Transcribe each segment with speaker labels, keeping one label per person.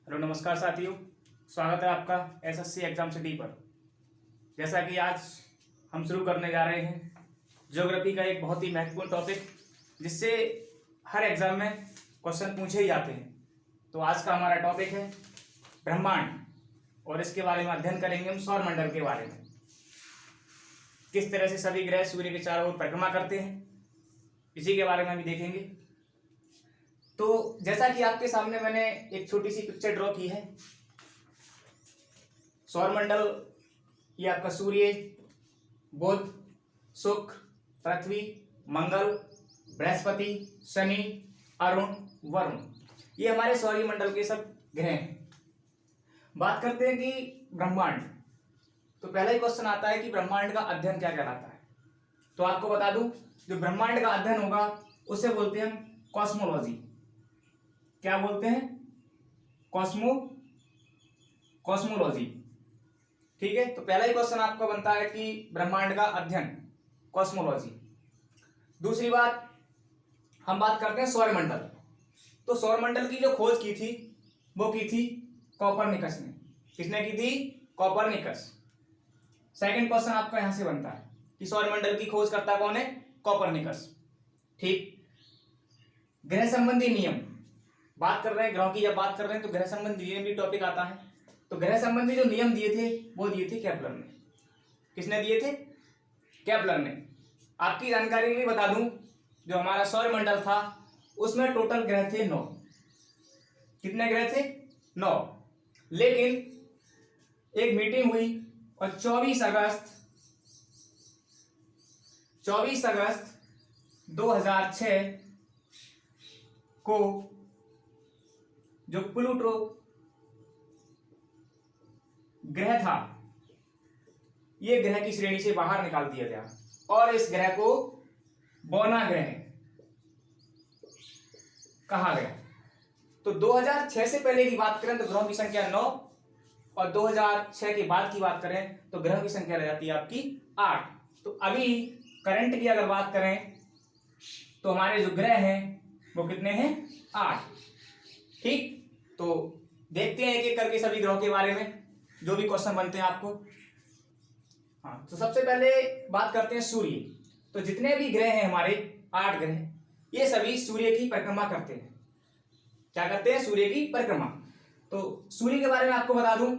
Speaker 1: Hello नमस्कार साथियों, स्वागत है आपका एसएससी एग्जाम सिटी पर। जैसा कि आज हम शुरू करने जा रहे हैं ज्योग्राफी का एक बहुत ही महत्वपूर्ण टॉपिक, जिससे हर एग्जाम में क्वेश्चन पूछे ही जाते हैं। तो आज का हमारा टॉपिक है ब्रह्मांड, और इसके बारे में अध्ययन करेंगे हम सौरमंडल के बारे में। किस तरह से सभी ग्रह सूर्य के चारों ओर परिक्रमा करते हैं, इसी के बारे में भी देखेंगे। तो जैसा कि आपके सामने मैंने एक छोटी सी पिक्चर ड्रॉ की है। सौरमंडल, ये आपका सूर्य, बुध, शुक्र, पृथ्वी, मंगल, बृहस्पति, शनि, अरुण, वरुण, ये हमारे सौरमंडल के सब ग्रह हैं। बात करते हैं कि ब्रह्मांड, तो पहला ही क्वेश्चन आता है कि ब्रह्मांड का अध्ययन क्या कहलाता है। तो आपको बता दूं, जो ब्रह्मांड का अध्ययन होगा उसे बोलते हैं हम कॉस्मोलॉजी। क्या बोलते हैं? कॉस्मोलॉजी। ठीक है, तो पहला ही क्वेश्चन आपका बनता है कि ब्रह्मांड का अध्ययन, कॉस्मोलॉजी। दूसरी बात, हम बात करते हैं सौरमंडल। तो सौरमंडल की जो खोज की थी वो की थी कोपरनिकस ने। किसने की थी? कोपरनिकस। सेकंड क्वेश्चन आपका यहां से बनता है कि सौरमंडल की खोज करता कौन है? कोपरनिकस। ठीक। ग्रह संबंधी नियम बात कर रहे हैं, ग्रहों की जब बात कर रहे हैं तो ग्रह संबंधी नियम भी टॉपिक आता है। तो ग्रह संबंधी जो नियम दिए थे वो दिए थे केपलर ने। किसने दिए थे? केपलर ने। आपकी जानकारी के लिए बता दूं, जो हमारा सौरमंडल था उसमें टोटल ग्रह थे 9। कितने ग्रह थे? 9। लेकिन एक मीटिंग हुई और 24 अगस्त 2006 को जो प्लूटो ग्रह था, ये ग्रह की श्रेणी से बाहर निकाल दिया गया और इस ग्रह को बौना ग्रह कहा गया। तो 2006 से पहले की बात करें तो ग्रहों की संख्या 9, और 2006 के बाद की बात करें तो ग्रहों की संख्या रह जाती है आपकी 8। तो अभी करंट की अगर बात करें तो हमारे जो ग्रह हैं वो कितने हैं? 8। ठीक। तो देखते हैं एक एक करके सभी ग्रहों के बारे में, जो भी क्वेश्चन बनते हैं आपको। हाँ, तो सबसे पहले बात करते हैं सूर्य। तो जितने भी ग्रह हैं हमारे 8 ग्रह, ये सभी सूर्य की परिक्रमा करते हैं। क्या करते हैं? सूर्य की परिक्रमा। तो सूर्य के बारे में आपको बता दूं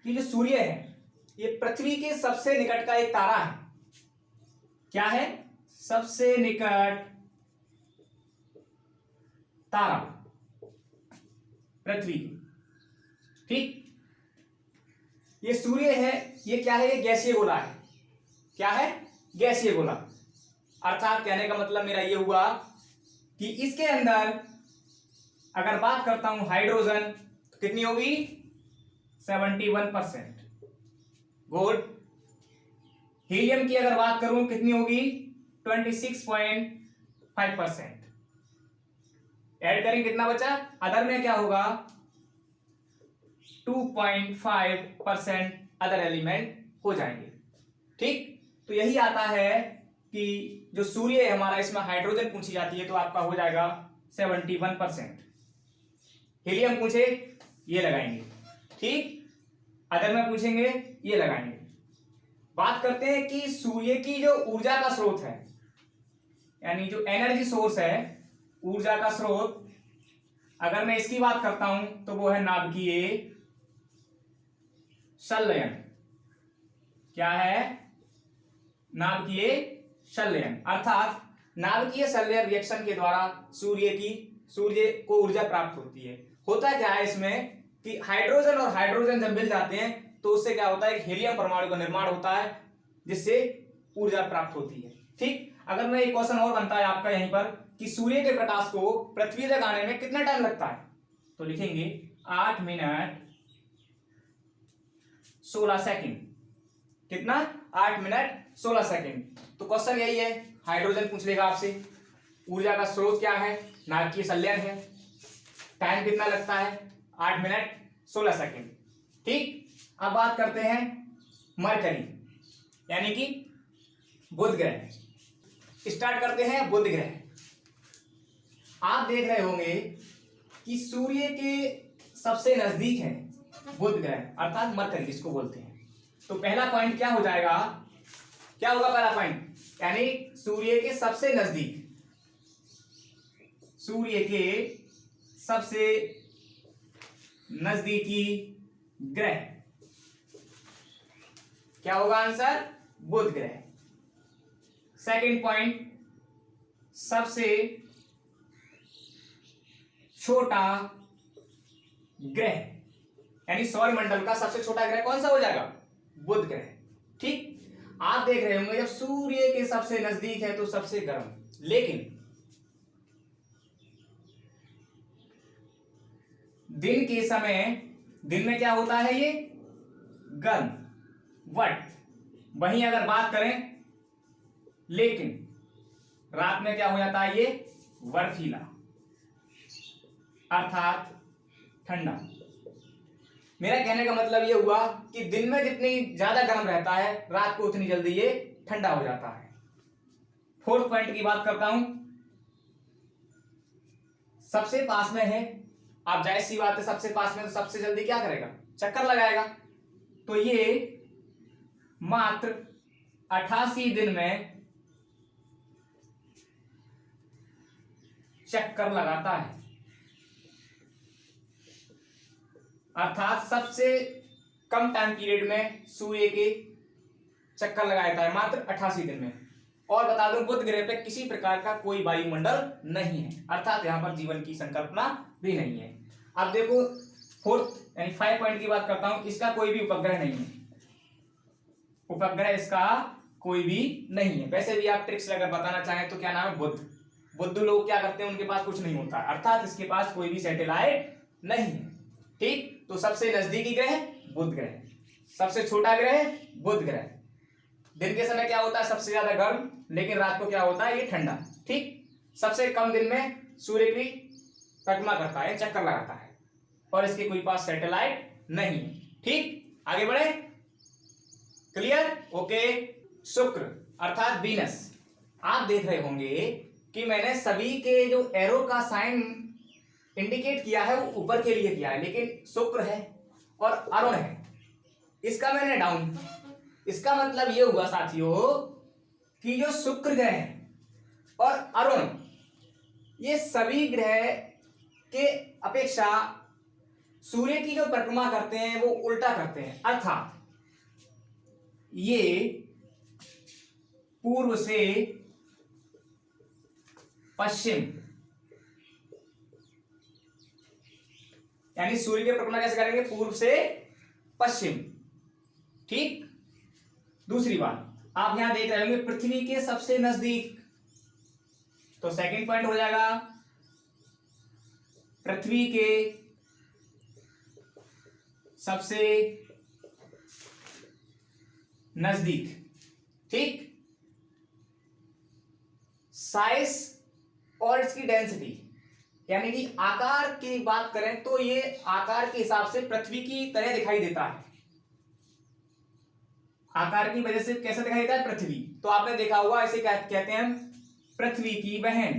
Speaker 1: कि जो सूर्य है ये पृथ्वी के सबसे निकट का एक तारा है। क्या है? सबसे निकट तारा पृथ्वी। ठीक। ये सूर्य है, ये क्या है? ये गैसीय गोला है। क्या है? गैसीय गोला। अर्थात कहने का मतलब मेरा ये हुआ कि इसके अंदर अगर बात करता हूं हाइड्रोजन, तो कितनी होगी? 71%। गुड। हीलियम की अगर बात करूं कितनी होगी? 26.5%। ऐड करें कितना बचा? अदर में क्या होगा? 2.5% अदर एलिमेंट हो जाएंगे। ठीक। तो यही आता है कि जो सूर्य है हमारा, इसमें हाइड्रोजन पूछी जाती है तो आपका हो जाएगा 71%। हीलियम पूछे, ये लगाएंगे। ठीक। अदर में पूछेंगे, ये लगाएंगे। बात करते हैं कि सूर्य की जो ऊर्जा का स्रोत है, यानी जो एनर्जी सोर्स है, ऊर्जा का स्रोत, अगर मैं इसकी बात करता हूं तो वो है नाभिकीय संलयन। क्या है? नाभिकीय संलयन। अर्थात नाभिकीय संलयन रिएक्शन के द्वारा सूर्य को ऊर्जा प्राप्त होती है। होता क्या है इसमें कि हाइड्रोजन और हाइड्रोजन जब मिल जाते हैं तो उससे क्या होता है? एक हीलियम परमाणु का निर्माण होता है, जिससे ऊर्जा प्राप्त होती है। ठीक। अगर मैं एक क्वेश्चन और बनता है आपका यहीं पर कि सूर्य के प्रकाश को पृथ्वी तक आने में कितना टाइम लगता है, तो लिखेंगे 8 मिनट 16 सेकंड। कितना? 8 मिनट 16 सेकंड। तो क्वेश्चन यही है, हाइड्रोजन पूछ लेगा आपसे, ऊर्जा का स्रोत क्या है? नाभिकीय संलयन है, टाइम कितना लगता है? 8 मिनट 16 सेकंड। ठीक। अब बात करते हैं मरकरी, यानी कि बुध ग्रह। स्टार्ट करते हैं बुध ग्रह। आप देख रहे होंगे कि सूर्य के सबसे नजदीक है बुध ग्रह अर्थात मरकरी जिसको बोलते हैं। तो पहला पॉइंट क्या हो जाएगा, क्या होगा पहला पॉइंट, यानी सूर्य के सबसे नजदीक, सूर्य के सबसे नजदीकी ग्रह क्या होगा आंसर, बुध ग्रह। सेकंड पॉइंट, सबसे छोटा ग्रह, यानी सौरमंडल का सबसे छोटा ग्रह कौन सा हो जाएगा, बुध ग्रह। ठीक, आप देख रहे होंगे जब सूर्य के सबसे नजदीक है तो सबसे गर्म, लेकिन दिन के समय, दिन में क्या होता है ये गर्म, बट वहीं अगर बात करें, लेकिन रात में क्या हो जाता है ये बर्फीला अर्थात ठंडा। मेरा कहने का मतलब ये हुआ कि दिन में जितनी ज्यादा गर्म रहता है रात को उतनी जल्दी ये ठंडा हो जाता है। फोर्थ पॉइंट की बात करता हूं, सबसे पास में है, आप जाहिर सी बात है सबसे पास में तो सबसे जल्दी क्या करेगा, चक्कर लगाएगा। तो ये मात्र 88 दिन में चक्कर लगाता है, अर्थात सबसे कम टाइम पीरियड में सूर्य के चक्कर लगाता है मात्र 88 दिन में। और बता दूं बुध ग्रह पे किसी प्रकार का कोई वायुमंडल नहीं है, अर्थात यहां पर जीवन की संकल्पना भी नहीं है। अब देखो फोर्थ यानी 5 पॉइंट की बात करता हूं, इसका कोई भी उपग्रह नहीं है, उपग्रह इसका कोई भी नहीं है। वैसे भी आप ट्रिक्स अगर बताना चाहें तो क्या नाम है, बुध। बुद्ध लोग क्या करते हैं, उनके पास कुछ नहीं होता, अर्थात इसके पास कोई भी सैटेलाइट नहीं है। ठीक, तो सबसे नजदीकी ग्रह बुध ग्रह, सबसे छोटा ग्रह बुध ग्रह। दिन के समय क्या होता है सबसे ज्यादा गर्म, लेकिन रात को क्या होता है ये ठंडा। ठीक, सबसे कम दिन में सूर्य की परिक्रमा करता है, चक्कर लगाता है, और इसके कोई पास सैटेलाइट नहीं है। ठीक, आगे बढ़े, क्लियर, ओके। शुक्र अर्थात वीनस, आप देख रहे होंगे कि मैंने सभी के जो एरो का साइन इंडिकेट किया है वो ऊपर के लिए किया है, लेकिन शुक्र है और अरुण है, इसका मैंने डाउन। इसका मतलब ये हुआ साथियों कि जो शुक्र ग्रह है और अरुण, ये सभी ग्रह के अपेक्षा सूर्य की जो परिक्रमा करते हैं वो उल्टा करते हैं, अर्थात ये पूर्व से पश्चिम, यानी सूर्य की परिक्रमा कैसे करेंगे, पूर्व से पश्चिम। ठीक, दूसरी बात आप यहां देख रहे होंगे पृथ्वी के सबसे नजदीक, तो सेकंड पॉइंट हो जाएगा पृथ्वी के सबसे नजदीक। ठीक, साइज और इसकी डेंसिटी, यानी कि आकार की बात करें तो ये आकार के हिसाब से पृथ्वी की तरह दिखाई देता है। आकार की वजह से कैसे दिखाई देता है, पृथ्वी। तो आपने देखा हुआ इसे क्या कहते हैं, पृथ्वी की बहन,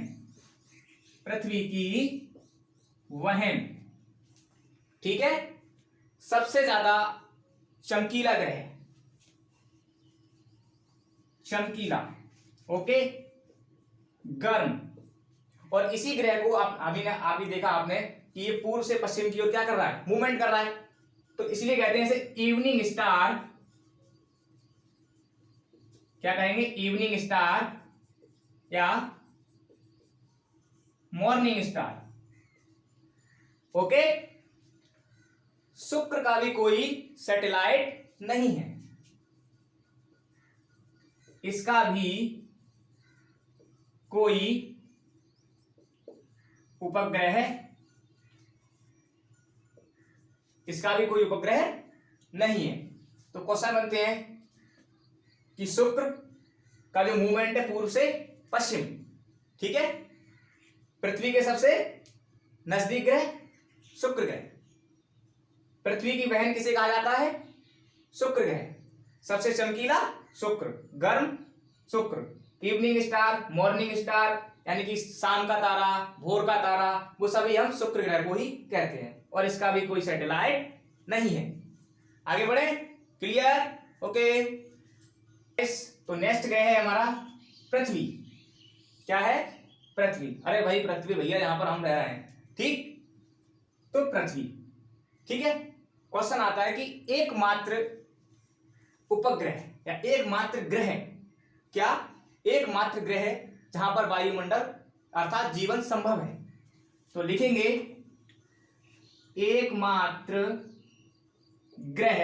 Speaker 1: पृथ्वी की वहन। ठीक है, सबसे ज्यादा चमकीला ग्रह, चमकीला, ओके, गर्म। और इसी ग्रह को आप अभी देखा आपने कि ये पूर्व से पश्चिम की ओर क्या कर रहा है, मूवमेंट कर रहा है, तो इसलिए कहते हैं इसे इवनिंग स्टार। क्या कहेंगे, इवनिंग स्टार या मॉर्निंग स्टार। ओके, शुक्र का भी कोई सैटेलाइट नहीं है, इसका भी कोई उपग्रह, इसका भी कोई उपग्रह नहीं है। तो क्वेश्चन बनते हैं कि शुक्र का जो मूवमेंट है पूर्व से पश्चिम, ठीक है, पृथ्वी के सबसे नजदीक ग्रह शुक्र ग्रह, पृथ्वी की बहन किसे कहा जाता है, शुक्र ग्रह, सबसे चमकीला शुक्र, गर्म शुक्र, इवनिंग स्टार, मॉर्निंग स्टार, यानी कि शाम का तारा, भोर का तारा, वो सभी हम शुक्र ग्रह को ही कहते हैं। और इसका भी कोई सैटेलाइट नहीं है। आगे बढ़े, क्लियर, ओके। तो नेक्स्ट ग्रह है हमारा पृथ्वी। क्या है? पृथ्वी। अरे भाई पृथ्वी भैया, यहां पर हम रह रहे हैं, ठीक। तो पृथ्वी, ठीक है। क्वेश्चन आता है कि एकमात्र उपग्रह या एकमात्र ग्रह, क्या एकमात्र ग्रह जहां पर वायुमंडल अर्थात जीवन संभव है। तो लिखेंगे एकमात्र ग्रह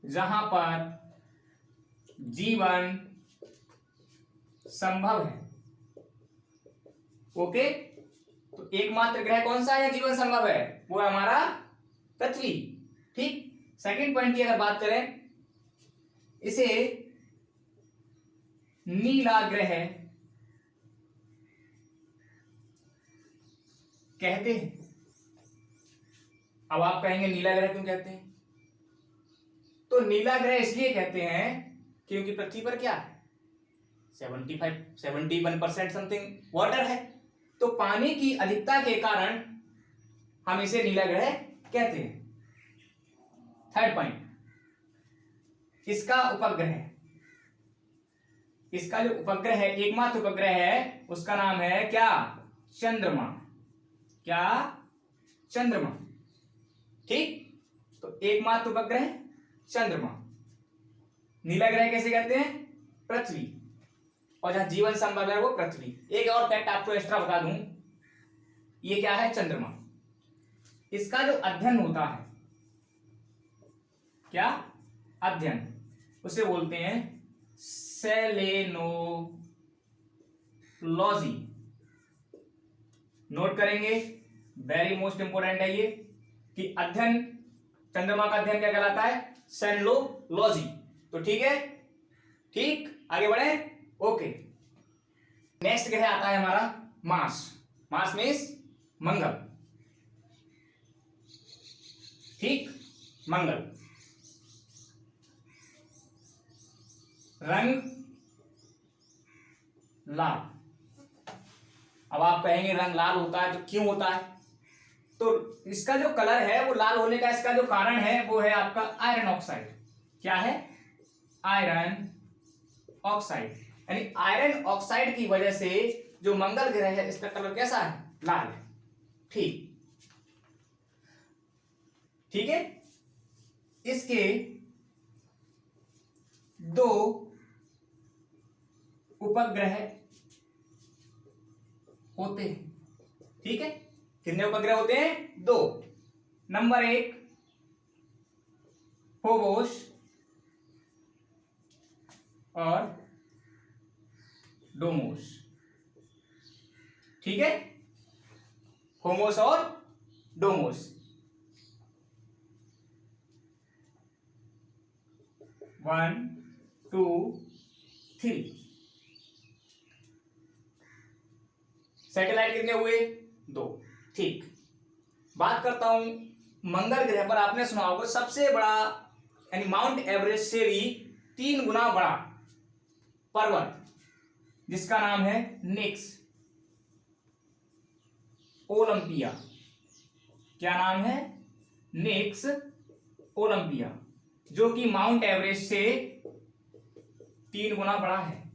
Speaker 1: जहां पर जीवन संभव है। ओके, तो एकमात्र ग्रह कौन सा है जीवन संभव है? वो है हमारा पृथ्वी, ठीक। सेकंड पॉइंट की अगर बात करें, इसे नीला ग्रह कहते हैं। अब आप कहेंगे नीला ग्रह क्यों कहते हैं? तो नीला ग्रह इसलिए कहते हैं क्योंकि पृथ्वी पर क्या है, 71% समथिंग वाटर है। तो पानी की अधिकता के कारण हम इसे नीला ग्रह कहते हैं। थर्ड पॉइंट, इसका उपग्रह, इसका जो उपग्रह है, एकमात्र उपग्रह है, उसका नाम है क्या? चंद्रमा। क्या? चंद्रमा, ठीक। तो एकमात्र उपग्रह चंद्रमा। नीला ग्रह कैसे कहते हैं? पृथ्वी। और जहां जीवन संभव है वो पृथ्वी। एक और फैक्ट आपको एक्स्ट्रा बता दूं, ये क्या है? चंद्रमा। इसका जो अध्ययन होता है, क्या अध्ययन, उसे बोलते हैं सेलेनोलॉजी। नोट करेंगे, वेरी मोस्ट इंपोर्टेंट है ये, कि अध्ययन, चंद्रमा का अध्ययन क्या कहलाता है? सेलेनोलॉजी। तो ठीक है, ठीक, आगे बढ़े, ओके। नेक्स्ट ग्रह आता है हमारा मार्स। मार्स मीन्स मंगल, ठीक, मंगल। रंग लाल। अब आप कहेंगे रंग लाल होता है तो क्यों होता है? तो इसका जो कलर है वो लाल होने का इसका जो कारण है वो है आपका आयरन ऑक्साइड। क्या है? Iron oxide. यानी आयरन ऑक्साइड की वजह से जो मंगल ग्रह है इसका कलर कैसा है? लाल है, ठीक, ठीक है। इसके दो उपग्रह होते हैं, ठीक है। कितने उपग्रह होते हैं? दो। नंबर 1 फोबोस और डोमोस, ठीक है। फोमोस और डोमोस। 1 2 3। सैटेलाइट कितने हुए? 2, ठीक। बात करता हूं मंगल ग्रह पर। आपने सुना होगा सबसे बड़ा यानी माउंट एवरेस्ट से भी 3 गुना बड़ा पर्वत, जिसका नाम है नेक्स ओलंपिया। क्या नाम है? नेक्स ओलंपिया, जो कि माउंट एवरेस्ट से 3 गुना बड़ा है।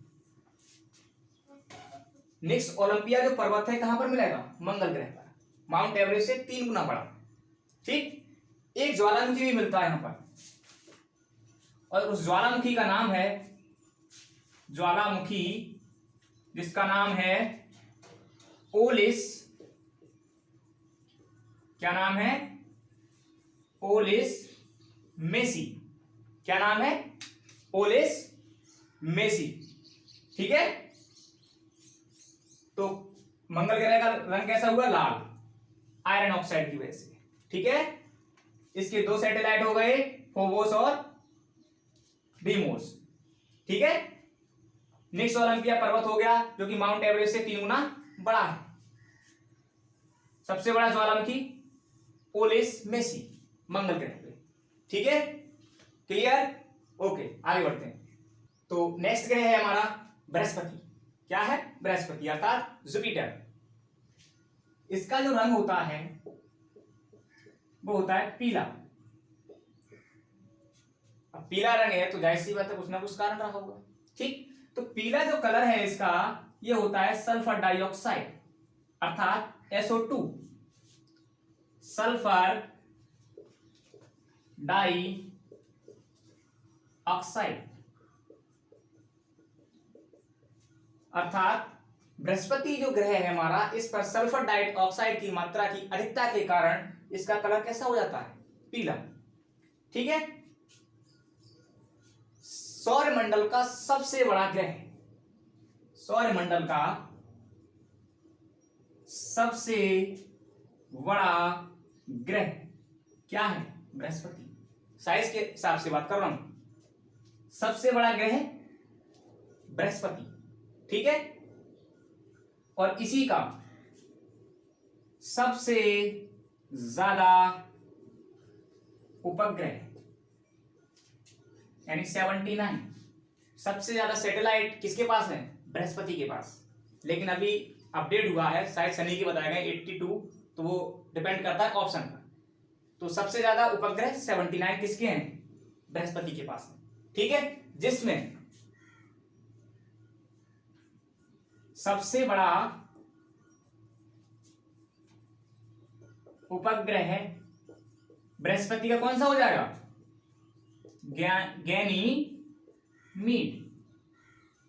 Speaker 1: नेक्स्ट ओलंपिया जो पर्वत है कहां पर मिलेगा? मंगल ग्रह पर, माउंट एवरेस्ट से 3 गुना बड़ा, ठीक। एक ज्वालामुखी भी मिलता है यहां पर, और उस ज्वालामुखी का नाम है ज्वालामुखी, जिसका नाम है ओलिस। क्या नाम है? ओलिस मेसी। क्या नाम है? ओलिस मेसी, ठीक है। तो मंगल ग्रह का रंग कैसा हुआ? लाल, आयरन ऑक्साइड की वजह से, ठीक है। इसके 2 सैटेलाइट हो गए, फोबोस और डीमोस, ठीक है। निक्स ओलंपिया पर्वत हो गया, जो कि माउंट एवरेस्ट से 3 गुना बड़ा है। सबसे बड़ा ज्वालामुखी ओलिस मेसी, मंगल ग्रह पे, ठीक है, क्लियर, ओके। आगे बढ़ते हैं। तो नेक्स्ट ग्रह है हमारा बृहस्पति। क्या है? बृहस्पति अर्थात जुपिटर। इसका जो रंग होता है वो होता है पीला। अब पीला रंग है तो जाहिर सी बात है कुछ ना कुछ कारण रहा होगा। ठीक, तो पीला जो कलर है इसका ये होता है सल्फर डाइऑक्साइड अर्थात SO2, सल्फर डाई ऑक्साइड। अर्थात बृहस्पति जो ग्रह है हमारा, इस पर सल्फर डाइऑक्साइड की मात्रा की अधिकता के कारण इसका कलर कैसा हो जाता है? पीला। ठीक है, सौरमंडल का सबसे बड़ा ग्रह, सौरमंडल का सबसे बड़ा ग्रह क्या है? बृहस्पति। साइज के हिसाब से बात कर रहा हूं, सबसे बड़ा ग्रह बृहस्पति। ठीक है, और इसी का सबसे ज्यादा उपग्रह यानी 79, सबसे ज्यादा सैटेलाइट किसके पास है? बृहस्पति के पास। लेकिन अभी अपडेट हुआ है, शायद शनि के बताया गया 82, तो वो डिपेंड करता है ऑप्शन पर। तो सबसे ज्यादा उपग्रह 79 किसके हैं? बृहस्पति के पास है। ठीक है, जिसमें सबसे बड़ा उपग्रह है बृहस्पति का कौन सा हो जाएगा? गैनीमीड।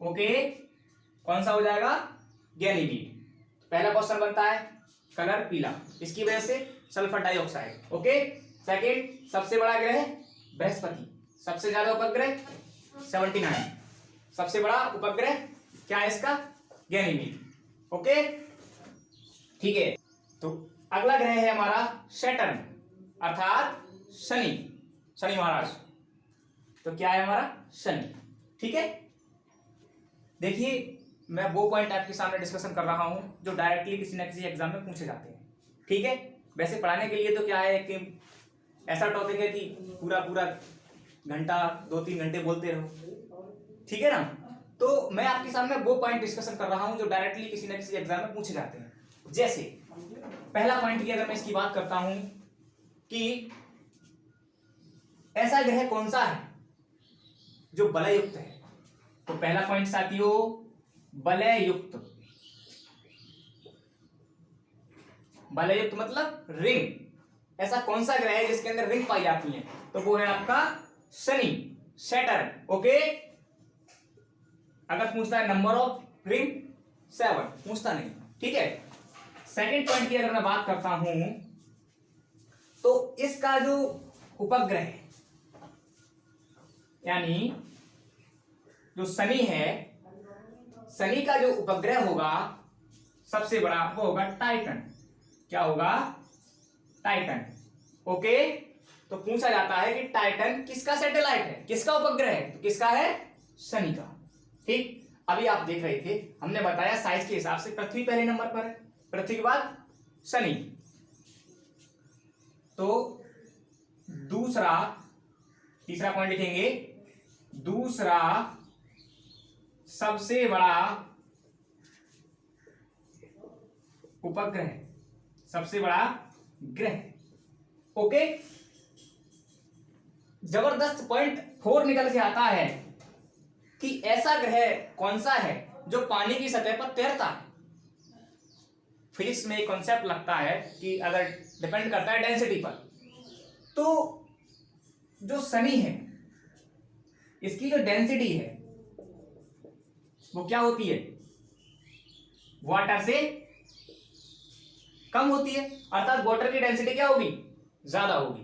Speaker 1: ओके, कौन सा हो जाएगा? गैनीमीड। पहला क्वेश्चन बनता है कलर पीला, इसकी वजह से सल्फर डाइऑक्साइड। ओके, सेकंड सबसे बड़ा ग्रह बृहस्पति, सबसे ज्यादा उपग्रह 79, सबसे बड़ा उपग्रह क्या है इसका? गैनीमीड। ओके, ठीक है, तो अगला ग्रह है हमारा सैटर्न अर्थात शनि, शनि महाराज। तो क्या है हमारा? शनि। ठीक है, देखिए मैं वो पॉइंट आपके सामने डिस्कशन कर रहा हूं जो डायरेक्टली किसी ना किसी एग्जाम में पूछे जाते हैं। ठीक है, वैसे पढ़ाने के लिए तो क्या है कि ऐसा टॉपिक है कि पूरा पूरा घंटा 2-3 घंटे बोलते रहो। ठीक है ना, तो मैं आपके सामने वो पॉइंट डिस्कशन कर रहा हूं जो डायरेक्टली किसी ना किसी एग्जाम में पूछे जाते हैं। जैसे पहला पॉइंट की अगर मैं इसकी बात करता हूं कि ऐसा ग्रह कौन सा है जो बलयुक्त है, तो पहला पॉइंट साथियों बलयुक्त। बलयुक्त मतलब रिंग। ऐसा कौन सा ग्रह है जिसके अंदर रिंग पाई जाती है? तो वो है आपका शनि, सैटर्न। ओके, अगर पूछता है नंबर ऑफ रिंग 7, पूछता नहीं। ठीक है, सेकंड पॉइंट की अगर मैं बात करता हूं तो इसका जो उपग्रह है यानी जो शनि है, शनि का जो उपग्रह होगा सबसे बड़ा वो होगा टाइटन। क्या होगा? टाइटन। ओके, तो पूछा जाता है कि टाइटन किसका सैटेलाइट है, किसका उपग्रह है? तो किसका है? शनि का। ठीक, अभी आप देख रहे थे, हमने बताया साइज के हिसाब से पृथ्वी पहले नंबर पर है, पृथ्वी के बाद शनि। तो दूसरा, तीसरा पॉइंट लिखेंगे, दूसरा सबसे बड़ा उपग्रह, सबसे बड़ा ग्रह। ओके, जबरदस्त पॉइंट 4 निकल के आता है कि ऐसा ग्रह कौन सा है जो पानी की सतह पर तैरता है। फिजिक्स में एक कॉन्सेप्ट लगता है कि अगर डिपेंड करता है डेंसिटी पर, तो जो शनि है इसकी जो डेंसिटी है वो क्या होती है? वाटर से कम होती है, अर्थात वाटर की डेंसिटी क्या होगी? ज्यादा होगी।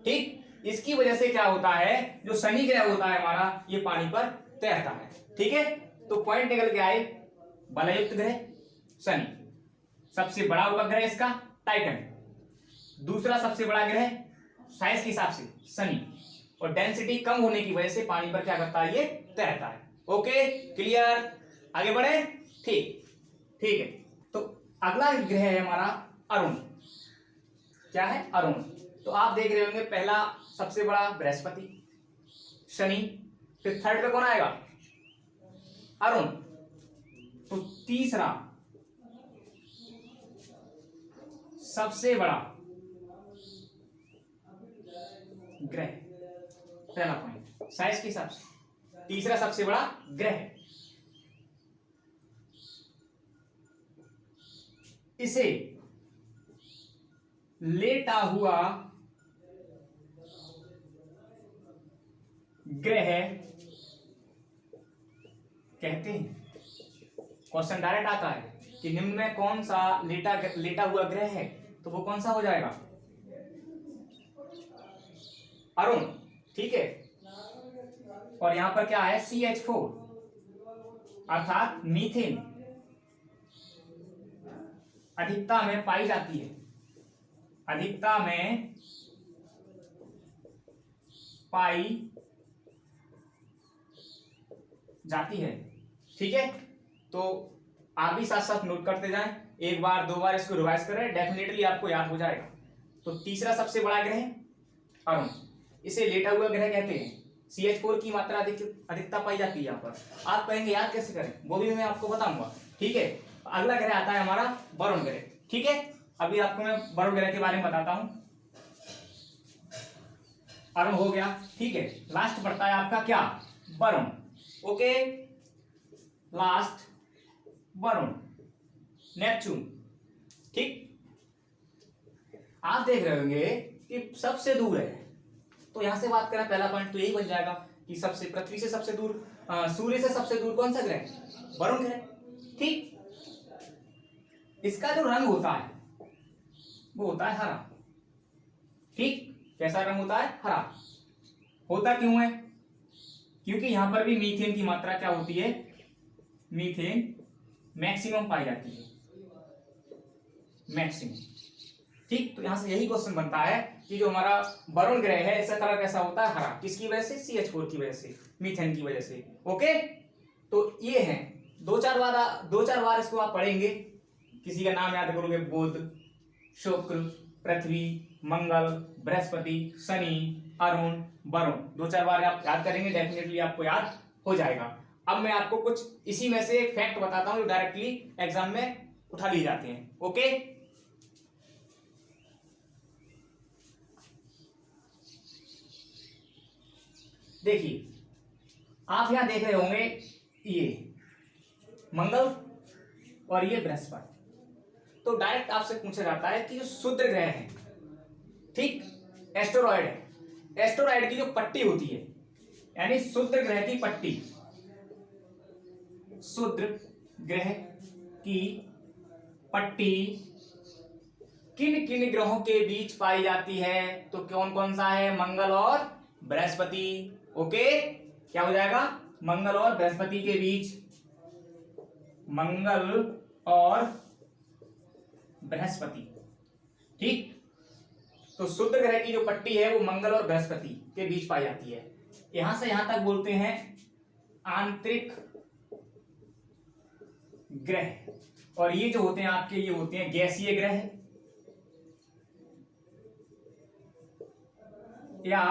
Speaker 1: ठीक, इसकी वजह से क्या होता है, जो शनि ग्रह होता है हमारा, ये पानी पर तैरता है। ठीक है, तो पॉइंट निकल के आए, बलयुक्त ग्रह शनि, सबसे बड़ा उपग्रह इसका टाइटन, दूसरा सबसे बड़ा ग्रह साइज के हिसाब से शनि, और डेंसिटी कम होने की वजह से पानी पर क्या करता है? ये तैरता है। ओके, क्लियर, आगे बढ़े। ठीक, ठीक है, तो अगला ग्रह है हमारा अरुण। क्या है? अरुण। तो आप देख रहे होंगे, पहला सबसे बड़ा बृहस्पति, शनि, फिर थर्ड पे कौन आएगा? अरुण। तो तीसरा सबसे बड़ा ग्रह, पहला पॉइंट साइज के हिसाब से तीसरा सबसे बड़ा ग्रह। इसे लेटा हुआ ग्रह कहते हैं। क्वेश्चन डायरेक्ट आता है कि निम्न में कौन सा लेटा हुआ ग्रह है, तो वो कौन सा हो जाएगा? अरुण, ठीक है। और यहां पर क्या है? CH4 अर्थात मीथेन अधिकता में पाई जाती है, अधिकता में पाई जाती है, ठीक है। तो आप भी साथ साथ नोट करते जाएं, एक बार दो बार इसको रिवाइज करें, डेफिनेटली आपको याद हो जाएगा। तो तीसरा सबसे बड़ा ग्रह अरुण, इसे लेटा हुआ ग्रह कहते हैं। CH4 की मात्रा अधिकता पाई जाती है यहाँ पर। आप कहेंगे याद कैसे करें, वो भी मैं आपको बताऊंगा, ठीक है। अगला ग्रह आता है हमारा वरुण ग्रह, ठीक है। अभी आपको मैं वरुण ग्रह के बारे में बताता हूं। अरुण हो गया, ठीक है। लास्ट पड़ता है आपका क्या? Varun, okay. Last Varun, Neptune, ठीक। आप देख रहे होंगे कि सबसे दूर है, तो यहां से बात करें, पहला पॉइंट तो यही बन जाएगा कि सबसे पृथ्वी से सबसे दूर, सूर्य से सबसे दूर कौन सा ग्रह? वरुण ग्रह, ठीक। इसका जो रंग होता है वो होता है हरा, ठीक। कैसा रंग होता है? हरा। होता क्यों है? क्योंकि यहां पर भी मीथेन की मात्रा क्या होती है? मीथेन मैक्सिमम पाई जाती है, मैक्सिमम, ठीक। तो यहां से यही क्वेश्चन बनता है कि जो हमारा वरुण ग्रह है इसका कलर कैसा होता है? हरा। किसकी वजह से? CH4 की वजह से, मीथेन की वजह से, ओके। तो ये है, दो चार बार इसको आप पढ़ेंगे, किसी का नाम याद करोगे, बुध, शुक्र, पृथ्वी, मंगल, बृहस्पति, शनि, अरुण, वरुण, दो चार बार आप याद करेंगे, डेफिनेटली आपको याद हो जाएगा। अब मैं आपको कुछ इसी में से फैक्ट बताता हूं जो डायरेक्टली एग्जाम में उठा लिए जाते हैं, ओके। देखिए, आप यहां देख रहे होंगे ये मंगल और ये बृहस्पति। तो डायरेक्ट आपसे पूछा जाता है कि जो शुद्र ग्रह है, ठीक, एस्टेरॉयड है, एस्टेरॉयड की जो पट्टी होती है, यानी शुद्र ग्रह की पट्टी, शुद्र ग्रह की पट्टी किन किन ग्रहों के बीच पाई जाती है? तो कौन कौन सा है? मंगल और बृहस्पति, ओके। क्या हो जाएगा? मंगल और बृहस्पति के बीच, मंगल और बृहस्पति, ठीक। तो शुद्र ग्रह की जो पट्टी है वो मंगल और बृहस्पति के बीच पाई जाती है। यहां से यहां तक बोलते हैं आंतरिक ग्रह, और ये जो होते हैं आपके, ये होते हैं गैसीय ग्रह या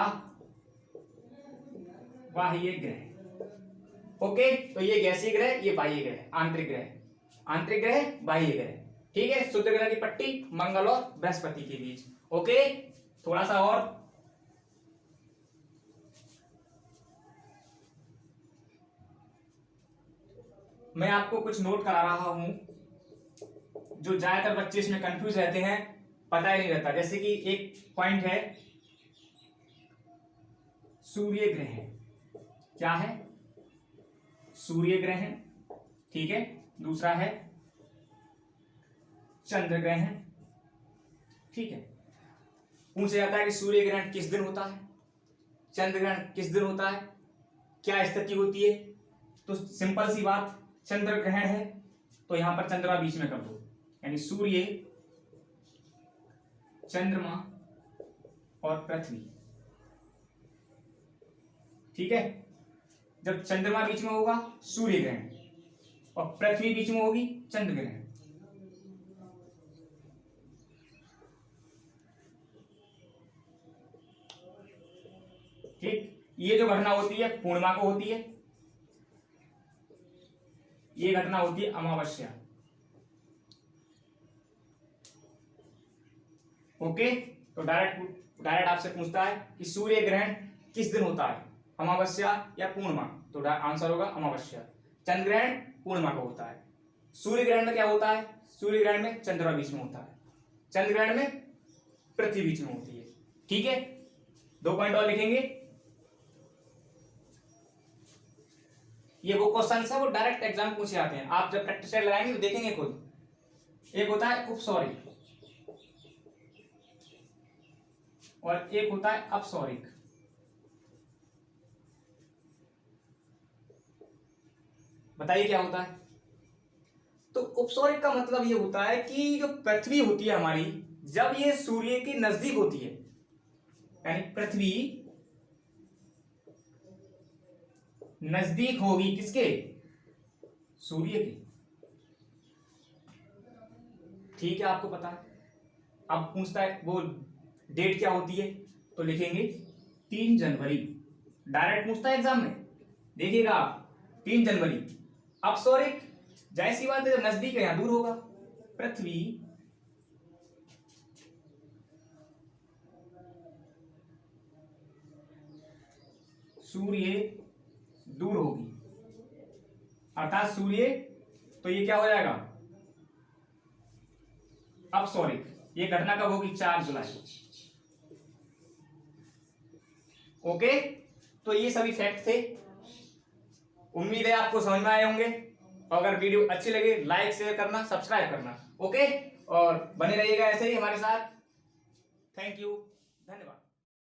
Speaker 1: बाह्य ग्रह, ओके। तो ये गैसीय ग्रह, ये बाह्य ग्रह, आंतरिक ग्रह, आंतरिक ग्रह, बाह्य ग्रह, ठीक है। शुद्र ग्रह की पट्टी मंगल और बृहस्पति के बीच, ओके। थोड़ा सा और, मैं आपको कुछ नोट करा रहा हूं, जो ज्यादातर बच्चे इसमें कंफ्यूज रहते हैं, पता ही नहीं रहता। जैसे कि एक पॉइंट है सूर्य ग्रह, क्या है? सूर्य ग्रह, ठीक है। दूसरा है चंद्र ग्रहण, ठीक है। पूछा जाता है कि सूर्य ग्रहण किस दिन होता है, चंद्र ग्रहण किस दिन होता है, क्या स्थिति होती है? तो सिंपल सी बात, चंद्र ग्रहण है तो यहां पर चंद्रमा बीच में कर दो, यानी सूर्य, चंद्रमा और पृथ्वी, ठीक है। जब चंद्रमा बीच में होगा सूर्य ग्रहण, और पृथ्वी बीच में होगी चंद्र ग्रहण, ठीक। ये जो घटना होती है पूर्णिमा को होती है, ये घटना होती है अमावस्या, ओके। तो डायरेक्ट डायरेक्ट आपसे पूछता है कि सूर्य ग्रहण किस दिन होता है, अमावस्या या पूर्णिमा, तो आंसर होगा अमावस्या। चंद्र ग्रहण पूर्णिमा को होता है। सूर्य ग्रहण में क्या होता है, सूर्य ग्रहण में चंद्रमा बीच में होता है, चंद्र ग्रहण में पृथ्वी बीच में होती है। ठीक है, 2 पॉइंट और लिखेंगे। ये वो क्वेश्चन है वो डायरेक्ट एग्जाम पूछे आते हैं, आप जब प्रैक्टिस सेट लगाएंगे तो देखेंगे खुद। एक होता है उपसौरिक और एक होता है अपसौरिक। बताइए क्या होता है। तो उपसौरिक का मतलब ये होता है कि जो पृथ्वी होती है हमारी, जब ये सूर्य के नजदीक होती है, यानी पृथ्वी नजदीक होगी किसके, सूर्य के। ठीक है, आपको पता है। अब पूछता है वो डेट क्या होती है, तो लिखेंगे 3 जनवरी। डायरेक्ट पूछता है एग्जाम में, देखिएगा आप 3 जनवरी। अपसौरिक जाहिर सी बात है, नजदीक है, यहां दूर होगा। पृथ्वी सूर्य दूर होगी, अर्थात सूर्य, तो ये क्या हो जाएगा अपसौरिक। ये घटना कब होगी, 4 जुलाई। ओके, तो ये सभी फैक्ट थे। उम्मीद है आपको समझ में आए होंगे। अगर वीडियो अच्छी लगे लाइक शेयर करना, सब्सक्राइब करना। ओके, और बने रहिएगा ऐसे ही हमारे साथ। थैंक यू, धन्यवाद।